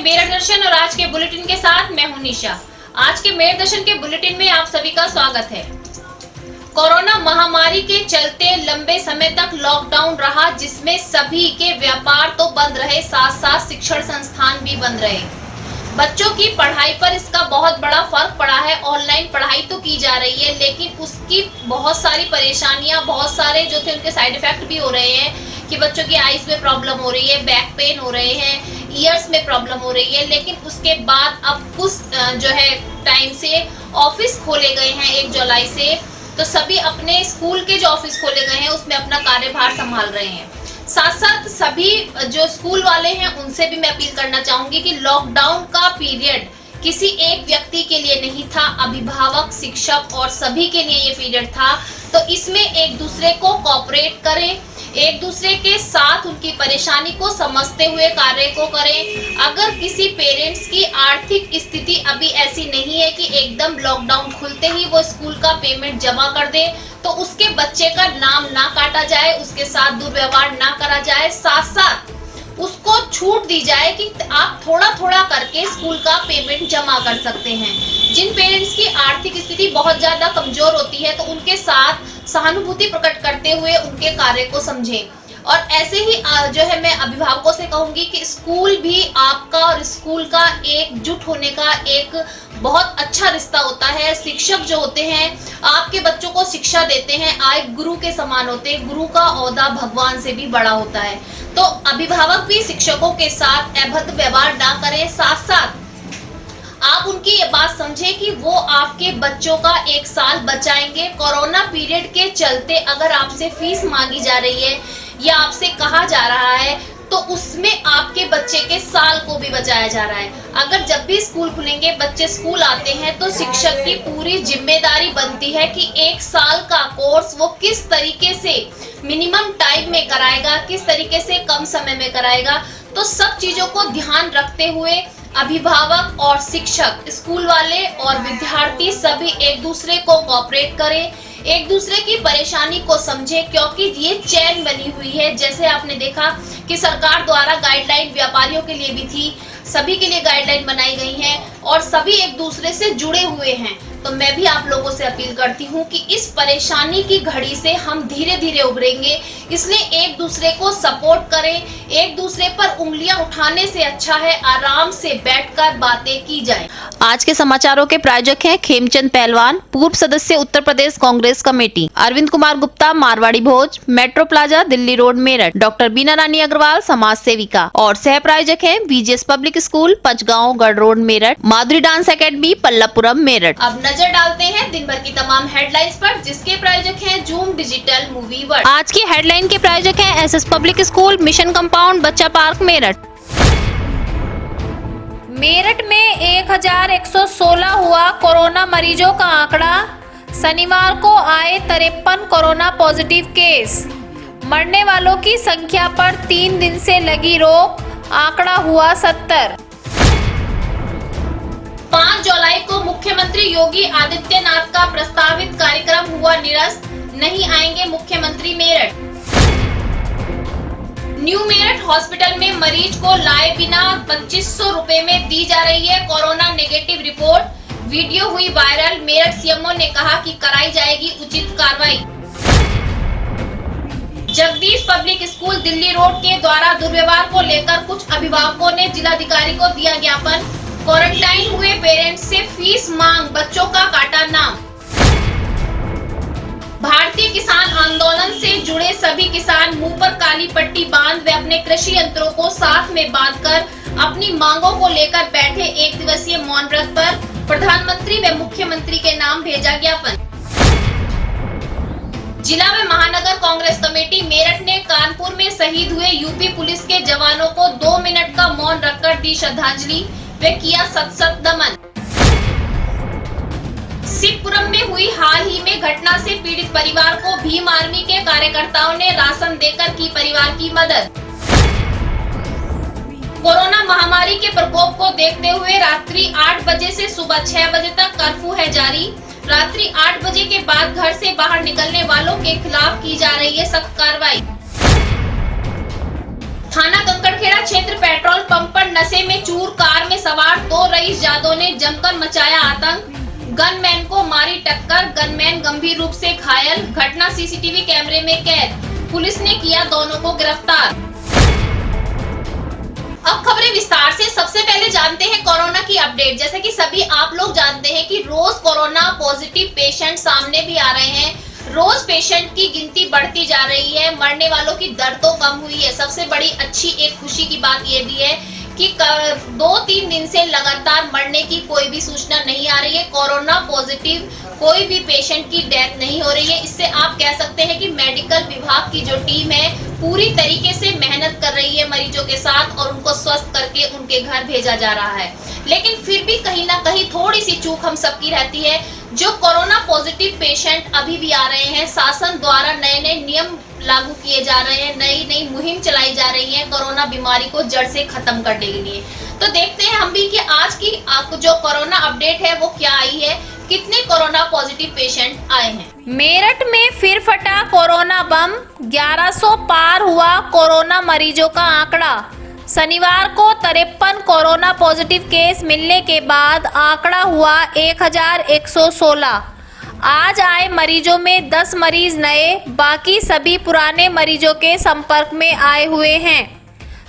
मेरठ दर्शन और आज के बुलेटिन के साथ मैं हूं निशा। आज के मेरठ दर्शन के बुलेटिन में आप सभी का स्वागत है। कोरोना महामारी के चलते लंबे समय तक लॉकडाउन रहा, जिसमें सभी के व्यापार तो बंद रहे, साथ साथ शिक्षण संस्थान भी बंद रहे। बच्चों की पढ़ाई पर इसका बहुत बड़ा फर्क पड़ा है। ऑनलाइन पढ़ाई तो की जा रही है, लेकिन उसकी बहुत सारी परेशानियां, बहुत सारे जो थे उनके साइड इफेक्ट भी हो रहे हैं कि बच्चों की आईज में प्रॉब्लम हो रही है, बैक पेन हो रहे हैं, ईयर्स में प्रॉब्लम हो रही है। लेकिन उसके बाद अब कुछ जो है टाइम से ऑफिस खोले गए हैं 1 जुलाई से, तो सभी अपने स्कूल के जो ऑफिस खोले गए हैं उसमें अपना कार्यभार संभाल रहे हैं। साथ साथ सभी जो स्कूल वाले हैं उनसे भी मैं अपील करना चाहूंगी कि लॉकडाउन का पीरियड किसी एक व्यक्ति के लिए नहीं था, अभिभावक, शिक्षक और सभी के लिए ये पीरियड था। तो इसमें एक दूसरे को कोऑपरेट करें, एक दूसरे के साथ उनकी परेशानी को समझते हुए कार्य को करें। अगर किसी पेरेंट्स की आर्थिक स्थिति अभी ऐसी नहीं है कि एकदम लॉकडाउन खुलते ही वो स्कूल का पेमेंट जमा कर दे, तो उसके बच्चे का नाम ना काटा जाए, उसके साथ दुर्व्यवहार ना करा जाए, साथ साथ उसको छूट दी जाए कि आप थोड़ा थोड़ा करके स्कूल का पेमेंट जमा कर सकते हैं। जिन पेरेंट्स की आर्थिक स्थिति बहुत ज्यादा कमजोर होती है तो उनके साथ सहानुभूति प्रकट करते हुए उनके कार्य को समझें। और ऐसे ही जो है मैं अभिभावकों से कहूंगी कि स्कूल भी आपका और स्कूल का एकजुट होने का एक बहुत अच्छा रिश्ता होता है। शिक्षक जो होते हैं आपके बच्चों को शिक्षा देते हैं, आप गुरु के समान होते हैं। गुरु का ओहदा भगवान से भी बड़ा होता है। तो अभिभावक भी शिक्षकों के साथ अभद्र व्यवहार ना करें, साथ साथ आप उनकी ये बात समझें कि वो आपके बच्चों का 1 साल बचाएंगे। कोरोना पीरियड के चलते अगर आपसे फीस मांगी जा रही है या आपसे कहा जा रहा है तो उसमें आपके बच्चे के साल को भी बचाया जा रहा है। अगर जब भी स्कूल खुलेंगे, बच्चे स्कूल आते हैं तो शिक्षक की पूरी जिम्मेदारी बनती है कि 1 साल का कोर्स वो किस तरीके से मिनिमम टाइम में कराएगा, किस तरीके से कम समय में कराएगा। तो सब चीजों को ध्यान रखते हुए अभिभावक और शिक्षक, स्कूल वाले और विद्यार्थी सभी एक दूसरे को कोऑपरेट करें, एक दूसरे की परेशानी को समझें, क्योंकि ये चैन बनी हुई है। जैसे आपने देखा कि सरकार द्वारा गाइडलाइन व्यापारियों के लिए भी थी, सभी के लिए गाइडलाइन बनाई गई है और सभी एक दूसरे से जुड़े हुए हैं। तो मैं भी आप लोगों से अपील करती हूँ कि इस परेशानी की घड़ी से हम धीरे धीरे उभरेंगे, इसलिए एक दूसरे को सपोर्ट करें। एक दूसरे पर उंगलियां उठाने से अच्छा है आराम से बैठकर बातें की जाएं। आज के समाचारों के प्रायोजक हैं खेमचंद पहलवान, पूर्व सदस्य Uttar Pradesh Congress committee, Arvind Kumar Gupta, Marwari Bhoj, metro plaza, Delhi road, Meerut, doctor Beena Rani Agarwal, समाज सेविका, और सह प्रायोजक हैं बीजीएस पब्लिक स्कूल, पंचगांव, गढ़ रोड, मेरठ, माधुरी डांस एकेडमी, पल्लवपुरम, मेरठ। अब नजर डालते हैं दिन भर की तमाम हेडलाइंस पर, जिसके प्रायोजक हैं जूम डिजिटल मूवी वर्ल्ड। आज की हेडलाइन के प्रायोजक हैं SS public school, mission compound, बच्चा पार्क, मेरठ। मेरठ में 1116 हुआ कोरोना मरीजों का आंकड़ा। शनिवार को आए 53 कोरोना पॉजिटिव केस। मरने वालों की संख्या पर 3 दिन से लगी रोक, आंकड़ा हुआ 70। 5 जुलाई को मुख्यमंत्री योगी आदित्यनाथ का प्रस्तावित कार्यक्रम हुआ निरस्त, नहीं आएंगे मुख्यमंत्री मेरठ। न्यू मेरठ हॉस्पिटल में मरीज को लाए बिना 2500 रुपए में दी जा रही है कोरोना नेगेटिव रिपोर्ट। वीडियो हुई वायरल, मेरठ सीएमओ ने कहा कि कराई जाएगी उचित कार्रवाई। Jagdish public school Delhi road के द्वारा दुर्व्यवहार को लेकर कुछ अभिभावकों ने जिलाधिकारी को दिया ज्ञापन। क्वारंटाइन हुए पेरेंट्स से फीस मांग, बच्चों का काटा नाम। भारतीय किसान आंदोलन से जुड़े सभी किसान मुंह पर काली पट्टी बांध वे अपने कृषि यंत्रों को साथ में बांधकर अपनी मांगों को लेकर बैठे 1 दिवसीय मौन व्रत पर। प्रधानमंत्री व मुख्यमंत्री के नाम भेजा ज्ञापन। जिला व महानगर कांग्रेस कमेटी मेरठ ने कानपुर में शहीद हुए यूपी पुलिस के जवानों को 2 मिनट का मौन रखकर दी श्रद्धांजलि व किया सत नमन। शिवपुरम में हुई हाल ही में घटना से पीड़ित परिवार को भीम आर्मी के कार्यकर्ताओं ने राशन देकर की परिवार की मदद। कोरोना महामारी के प्रकोप को देखते हुए रात्रि 8 बजे से सुबह 6 बजे तक कर्फ्यू है जारी। रात्रि 8 बजे के बाद घर से बाहर निकलने वालों के खिलाफ की जा रही है सख्त कार्रवाई। थाना कंकड़ बड़खेड़ा क्षेत्र पेट्रोल पंप पर नशे में चूर कार में सवार 2 रईस जादों ने जमकर मचाया आतंक। गनमैन को मारी टक्कर, गनमैन गंभीर रूप से घायल। घटना सीसीटीवी कैमरे में कैद। पुलिस ने किया दोनों को गिरफ्तार। अब खबरें विस्तार से। सबसे पहले जानते हैं कोरोना की अपडेट। जैसे कि सभी आप लोग जानते हैं कि रोज कोरोना पॉजिटिव पेशेंट सामने भी आ रहे हैं। रोज पेशेंट की गिनती बढ़ती जा रही है, मरने वालों की दर तो कम हुई है। सबसे बड़ी अच्छी एक खुशी की बात यह भी है कि 2-3 दिन से लगातार मरने की कोई भी सूचना नहीं आ रही है। कोरोना पॉजिटिव कोई भी पेशेंट की डेथ नहीं हो रही है। इससे आप कह सकते हैं कि मेडिकल विभाग की जो टीम है पूरी तरीके से मेहनत कर रही है मरीजों के साथ और उनको स्वस्थ करके उनके घर भेजा जा रहा है। लेकिन फिर भी कहीं ना कहीं थोड़ी सी चूक हम सबकी रहती है। जो कोरोना पॉजिटिव पेशेंट अभी भी आ रहे हैं, शासन द्वारा नए नए नियम लागू किए जा रहे हैं, नई नई मुहिम चलाई जा रही है कोरोना बीमारी को जड़ से खत्म करने के लिए। तो देखते हैं हम भी कि आज की जो कोरोना अपडेट है वो क्या आई है, कितने कोरोना पॉजिटिव पेशेंट आए हैं। मेरठ में फिर फटा कोरोना बम, 1100 पार हुआ कोरोना मरीजों का आंकड़ा। शनिवार को 53 कोरोना पॉजिटिव केस मिलने के बाद आंकड़ा हुआ 1116। आज आए मरीजों में 10 मरीज नए, बाकी सभी पुराने मरीजों के संपर्क में आए हुए हैं।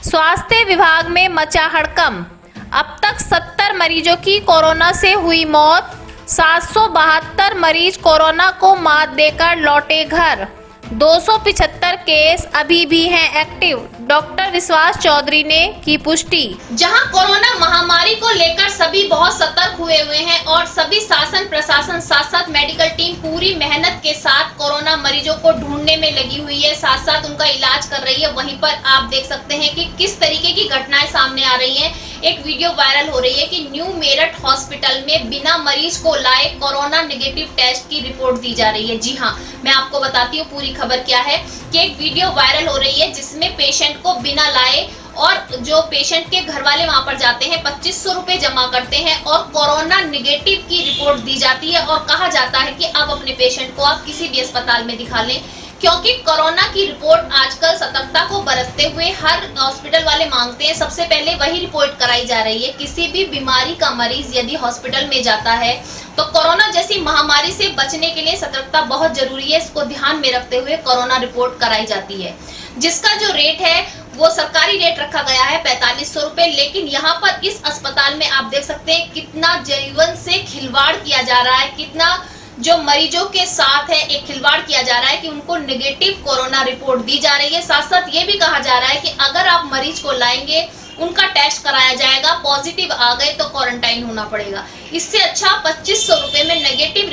स्वास्थ्य विभाग में मचा हड़कंप। अब तक 70 मरीजों की कोरोना से हुई मौत। 772 मरीज कोरोना को मात देकर लौटे घर। 275 केस अभी भी हैं एक्टिव। डॉक्टर विश्वास चौधरी ने की पुष्टि। जहां कोरोना महामारी को लेकर सभी बहुत सतर्क हुए हैं और सभी शासन प्रशासन साथ साथ मेडिकल टीम पूरी मेहनत के साथ कोरोना मरीजों को ढूंढने में लगी हुई है, साथ साथ उनका इलाज कर रही है। वहीं पर आप देख सकते हैं कि किस तरीके की घटनाएं सामने आ रही हैं। एक वीडियो वायरल हो रही है कि न्यू मेरठ हॉस्पिटल में बिना मरीज को लाए कोरोना नेगेटिव टेस्ट की रिपोर्ट दी जा रही है। जी हाँ, मैं आपको बताती हूँ पूरी खबर क्या है कि एक वीडियो वायरल हो रही है जिसमें पेशेंट को बिना लाए और जो पेशेंट के घर वाले वहां पर जाते हैं 2500 रुपए जमा करते हैं और कोरोना नेगेटिव की रिपोर्ट दी जाती है और कहा जाता है कि अब अपने पेशेंट को आप किसी भी अस्पताल में दिखा लें, क्योंकि कोरोना की रिपोर्ट आजकल सतर्कता को बरतते हुए हर हॉस्पिटल वाले मांगते हैं। सबसे पहले वही रिपोर्ट कराई जा रही है। किसी भी बीमारी का मरीज यदि हॉस्पिटल में जाता है तो कोरोना जैसी महामारी से बचने के लिए सतर्कता बहुत जरूरी है। इसको ध्यान में रखते हुए कोरोना रिपोर्ट कराई जाती है, जिसका जो रेट है वो सरकारी रेट रखा गया है 4500 रुपए। लेकिन यहाँ पर इस अस्पताल में आप देख सकते हैं कितना जीवन से खिलवाड़ किया जा रहा है, कितना जो मरीजों के साथ है एक खिलवाड़ किया जा रहा है कि उनको नेगेटिव कोरोना रिपोर्ट दी जा रही है। साथ साथ ये भी कहा जा रहा है कि अगर आप मरीज को लाएंगे उनका टेस्ट कराया जाएगा, पॉजिटिव आ गए तो क्वारंटाइन होना पड़ेगा। इससे अच्छा 2500 रुपए में नेगेटिव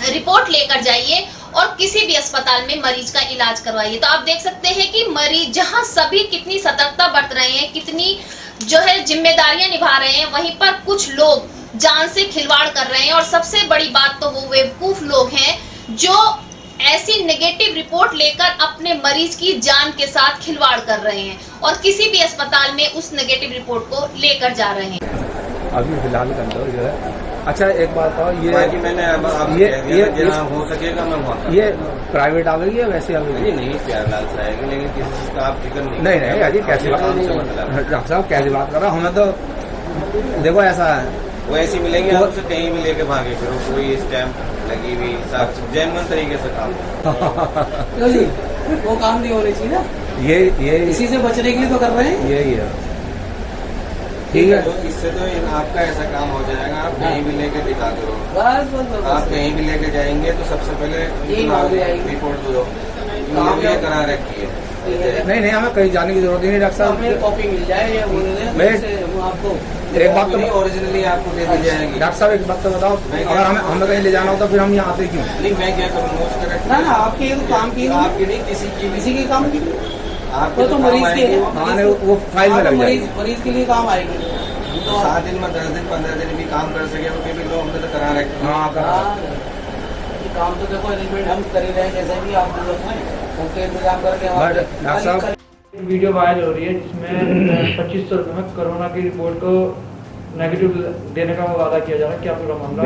रिपोर्ट लेकर जाइए और किसी भी अस्पताल में मरीज का इलाज करवाइए। तो आप देख सकते हैं कि मरीज जहां सभी कितनी सतर्कता बरत रहे हैं, कितनी जो है जिम्मेदारियां निभा रहे हैं, वहीं पर कुछ लोग जान से खिलवाड़ कर रहे हैं। और सबसे बड़ी बात तो वो बेवकूफ लोग हैं जो ऐसी नेगेटिव रिपोर्ट लेकर अपने मरीज की जान के साथ खिलवाड़ कर रहे हैं और किसी भी अस्पताल में उस नेगेटिव रिपोर्ट को लेकर जा रहे हैं। अभी फिलहाल के अंदर जो है। अच्छा एक बात बताओ, ये मैंने ये हो सकेगा मैं वहाँ ये प्राइवेट आ गई है वैसे आ गई नहीं प्यारलाल से आएगी, लेकिन किसी चीज का आप फिक्र नहीं अजी कैसी बात डॉक्टर साहब कैसी बात कर रहा हूँ। हमें तो देखो ऐसा है वो ऐसी मिलेंगे आपसे कहीं भी लेके भागे फिर कोई स्टैम्प लगी हुई सब जेन्युइन तरीके से काम जी वो काम नहीं होने चाहिए ना। ये इसी से बचने के लिए तो कर रहे हैं। यही है, ठीक है। तो इससे तो आपका ऐसा काम हो जाएगा, आप कहीं भी लेके दिखा दो। बस आप कहीं भी लेके जाएंगे तो सबसे पहले रिपोर्ट दो ये करा रखी है। नहीं हमें कहीं जाने की जरूरत ही नहीं डॉक्टर साहब। कॉपी मिल जाए या मैं आपको एक बात तो ओरिजिनली आपको दे दी जाएगी। डॉक्टर साहब एक बात तो बताओ, अगर हमें कहीं ले जाना होता फिर हम यहाँ आते क्यों? नहीं मैं क्या करूँगा उसका ना आपके काम की आपकी नहीं किसी की काम की आपको तो मरीज के वो फाइल में लग जाएगी। मरीज के लिए काम आएगी। तो 7 दिन में 10 दिन 15 दिन भी काम कर सके उनके भी लोग हमने तो करा रखे। हाँ काम तो देखो अरेंजमेंट हम कर ही रहे हैं, जैसे भी आप उनके इंतजाम करके। वीडियो वायरल हो रही है जिसमें 2500 रुपये में कोरोना की रिपोर्ट को नेगेटिव देने का वादा किया जा रहा है। क्या पूरा मामला?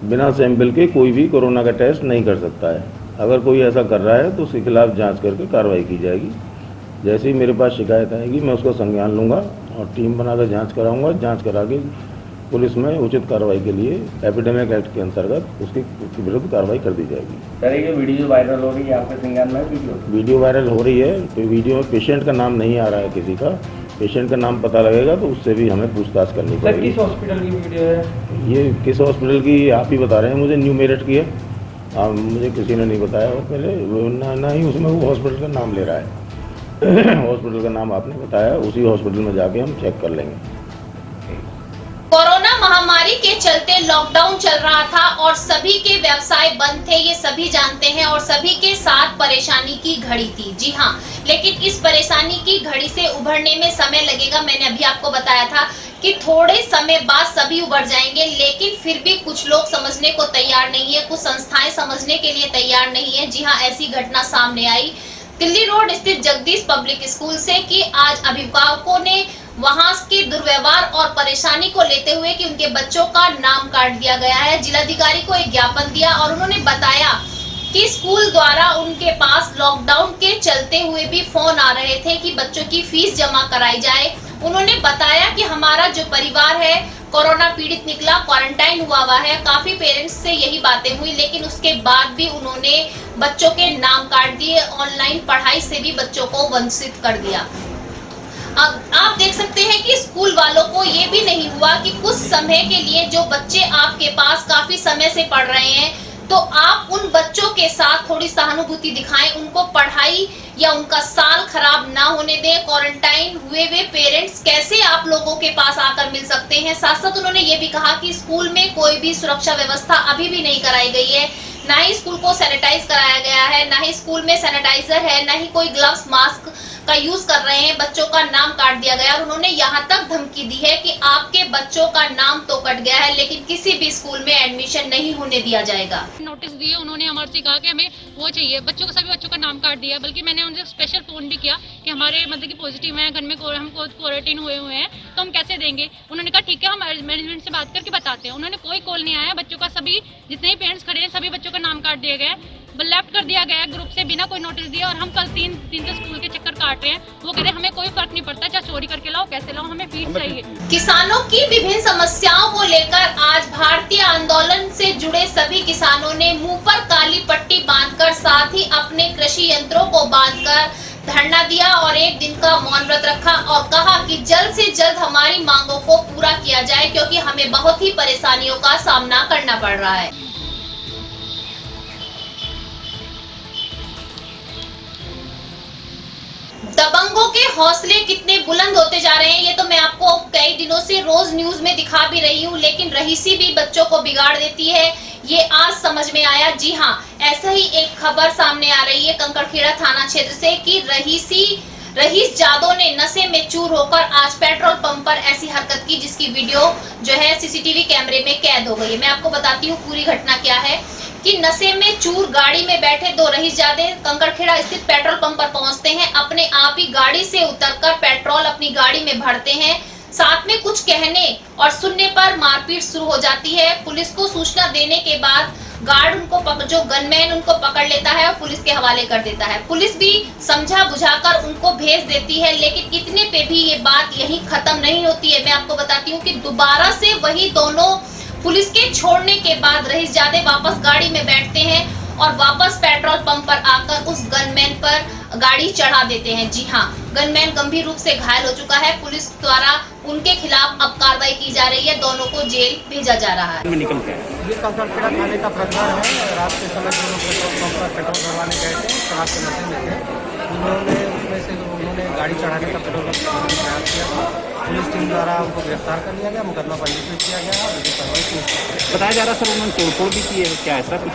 बिना सैंपल के कोई भी कोरोना का टेस्ट नहीं कर सकता है। अगर कोई ऐसा कर रहा है तो उसके खिलाफ जांच करके कार्रवाई की जाएगी। जैसे ही मेरे पास शिकायत आएगी मैं उसका संज्ञान लूँगा और टीम बनाकर जांच कराऊंगा। जांच करा के पुलिस में उचित कार्रवाई के लिए एपिडेमिक एक्ट के अंतर्गत उसके विरुद्ध कार्रवाई कर दी जाएगी। सर ये वीडियो वायरल हो रही है आपके संज्ञान में? वीडियो वायरल हो रही है तो वीडियो में पेशेंट का नाम नहीं आ रहा है, किसी का पेशेंट का नाम पता लगेगा तो उससे भी हमें पूछताछ करनी पड़ेगी। किस हॉस्पिटल की वीडियो है ये? किस हॉस्पिटल की आप ही बता रहे हैं मुझे, न्यू मेरठ की है। मुझे किसी ने नहीं बताया और पहले ना ही उसमें वो हॉस्पिटल का नाम ले रहा है। हॉस्पिटल का नाम आपने बताया, उसी हॉस्पिटल में जाके हम चेक कर लेंगे। कोरोना महामारी के चलते लॉकडाउन चल रहा था और सभी के व्यवसाय बंद थे, ये सभी जानते हैं, और सभी के साथ परेशानी की घड़ी थी। जी हाँ, लेकिन इस परेशानी की घड़ी से उभरने में समय लगेगा। मैंने अभी आपको बताया था कि थोड़े समय बाद सभी उभर जाएंगे, लेकिन फिर भी कुछ लोग समझने को तैयार नहीं है, कुछ संस्थाएं समझने के लिए तैयार नहीं है। जी हाँ, ऐसी घटना सामने आई दिल्ली रोड स्थित जगदीश पब्लिक स्कूल से कि आज अभिभावकों ने वहां के दुर्व्यवहार और परेशानी को लेते हुए कि उनके बच्चों का नाम काट दिया गया है, जिलाधिकारी को एक ज्ञापन दिया और उन्होंने बताया कि स्कूल द्वारा उनके पास लॉकडाउन के चलते हुए भी फोन आ रहे थे कि बच्चों की फीस जमा कराई जाए। उन्होंने बताया कि हमारा जो परिवार है कोरोना पीड़ित निकला, क्वारंटाइन हुआ है। काफी पेरेंट्स से यही बातें हुई, लेकिन उसके बाद भी उन्होंने बच्चों के नाम काट दिए, ऑनलाइन पढ़ाई से भी बच्चों को वंचित कर दिया। अब आप देख सकते हैं कि स्कूल वालों को ये भी नहीं हुआ कि कुछ समय के लिए जो बच्चे आपके पास काफी समय से पढ़ रहे हैं तो आप उन बच्चों के साथ थोड़ी सहानुभूति दिखाएं, उनको पढ़ाई या उनका साल खराब ना होने दें। क्वारंटाइन हुए पेरेंट्स कैसे आप लोगों के पास आकर मिल सकते हैं। साथ साथ उन्होंने ये भी कहा कि स्कूल में कोई भी सुरक्षा व्यवस्था अभी भी नहीं कराई गई है, ना ही स्कूल को सैनिटाइज कराया गया है, ना ही स्कूल में सैनिटाइजर है, ना ही कोई ग्लव्स मास्क का यूज कर रहे हैं। बच्चों का नाम काट दिया गया और उन्होंने यहाँ तक धमकी दी है कि आपके बच्चों का नाम तो कट गया है लेकिन किसी भी स्कूल में एडमिशन नहीं होने दिया जाएगा। नोटिस दिए उन्होंने, हमारे से कहा कि हमें वो चाहिए, बच्चों को सभी बच्चों का नाम काट दिया। बल्कि मैंने उनसे स्पेशल फोन भी किया कि हमारे मतलब कि पॉजिटिव हैं, घर में हम क्वारंटाइन हुए हैं तो हम कैसे देंगे। उन्होंने कहा ठीक है, हम मैनेजमेंट से बात करके बताते हैं। उन्होंने कोई कॉल नहीं आया। बच्चों का सभी जितने भी पेरेंट्स खड़े हैं सभी बच्चों का नाम काट दिया गया, लेफ्ट कर दिया गया ग्रुप से बिना कोई नोटिस दिया। और हम कल तीन से स्कूल के चक्कर काट रहे हैं। वो कह रहे हमें कोई फर्क नहीं पड़ता, चाहे चोरी करके लाओ कैसे लाओ, हमें फीस चाहिए। किसानों की विभिन्न समस्याओं को लेकर आज भारतीय आंदोलन से जुड़े सभी किसानों ने मुंह पर काली पट्टी बांधकर साथ ही अपने कृषि यंत्रों को बांधकर धरना दिया और एक दिन का मौन व्रत रखा और कहा कि जल्द से जल्द हमारी मांगों को पूरा किया जाए क्योंकि हमें बहुत ही परेशानियों का सामना करना पड़ रहा है। दबंगों के हौसले कितने बुलंद होते जा रहे हैं ये तो मैं आपको कई दिनों से रोज न्यूज में दिखा भी रही हूँ, लेकिन रहीसी भी बच्चों को बिगाड़ देती है, ये आज समझ में आया। जी हाँ, ऐसा ही एक खबर सामने आ रही है कंकड़खेड़ा थाना क्षेत्र से कि रहीस जादव ने नशे में चूर होकर आज पेट्रोल पंप पर ऐसी हरकत की जिसकी वीडियो जो है सीसीटीवी कैमरे में कैद हो गई है। मैं आपको बताती हूँ पूरी घटना क्या है कि नशे में चूर गाड़ी में बैठे दो रहीस जादे कंकड़खेड़ा स्थित पेट्रोल पंप पर पहुंचते हैं। अपने आप ही गाड़ी से उतरकर पेट्रोल अपनी गाड़ी में भरते हैं। साथ में कुछ कहने और सुनने पर मारपीट शुरू हो जाती है। पुलिस को सूचना देने के बाद गार्ड उनको जो गनमैन उनको पकड़ लेता है और पुलिस के हवाले कर देता है। पुलिस भी समझा बुझाकर उनको भेज देती है, लेकिन इतने पे भी ये बात यही खत्म नहीं होती है। मैं आपको बताती हूँ कि दोबारा से वही दोनों पुलिस के छोड़ने के बाद रहीस जादे वापस गाड़ी में बैठते हैं और वापस पेट्रोल पंप पर आकर उस गनमैन पर गाड़ी चढ़ा देते हैं। जी हाँ, गनमैन गंभीर रूप से घायल हो चुका है। पुलिस द्वारा उनके खिलाफ अब कार्रवाई की जा रही है, दोनों को जेल भेजा जा रहा है। ये कंकड़खेड़ा थाने का प्रकरण है। रात के समय दोनों पेट्रोल पंप पर पेट्रोल भरवाने गए थे, शराब के नशे में थे। उन्होंने गाड़ी चढ़ाने का प्रयास किया था। पुलिस टीम द्वारा उनको गिरफ्तार कर लिया गया, मुकदमा पंजीकृत किया गया और कार्रवाई बताया जा रहा सर उन्होंने तोड़फोड़ भी की है, क्या ऐसा कुछ?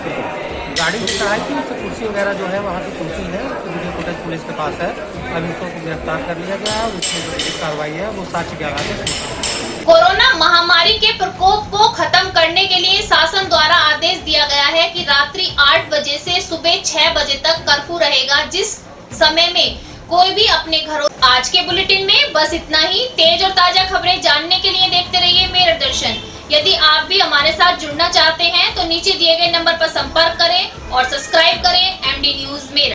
गाड़ी की चढ़ाई थी, उससे कुर्सी वगैरह जो है वहाँ की कुर्सी है, वीडियो फुटेज पुलिस के पास है। अभी उनको गिरफ्तार कर लिया गया और उसमें जो कार्रवाई है वो साक्ष्य के आधार पर। कोरोना महामारी के प्रकोप को खत्म करने के लिए शासन द्वारा आदेश दिया गया है कि रात्रि 8 बजे से सुबह 6 बजे तक कर्फ्यू रहेगा, जिस समय में कोई भी अपने घरों। आज के बुलेटिन में बस इतना ही। तेज और ताजा खबरें जानने के लिए देखते रहिए मेरठ दर्शन। यदि आप भी हमारे साथ जुड़ना चाहते हैं तो नीचे दिए गए नंबर पर संपर्क करें और सब्सक्राइब करें MD न्यूज मेरठ।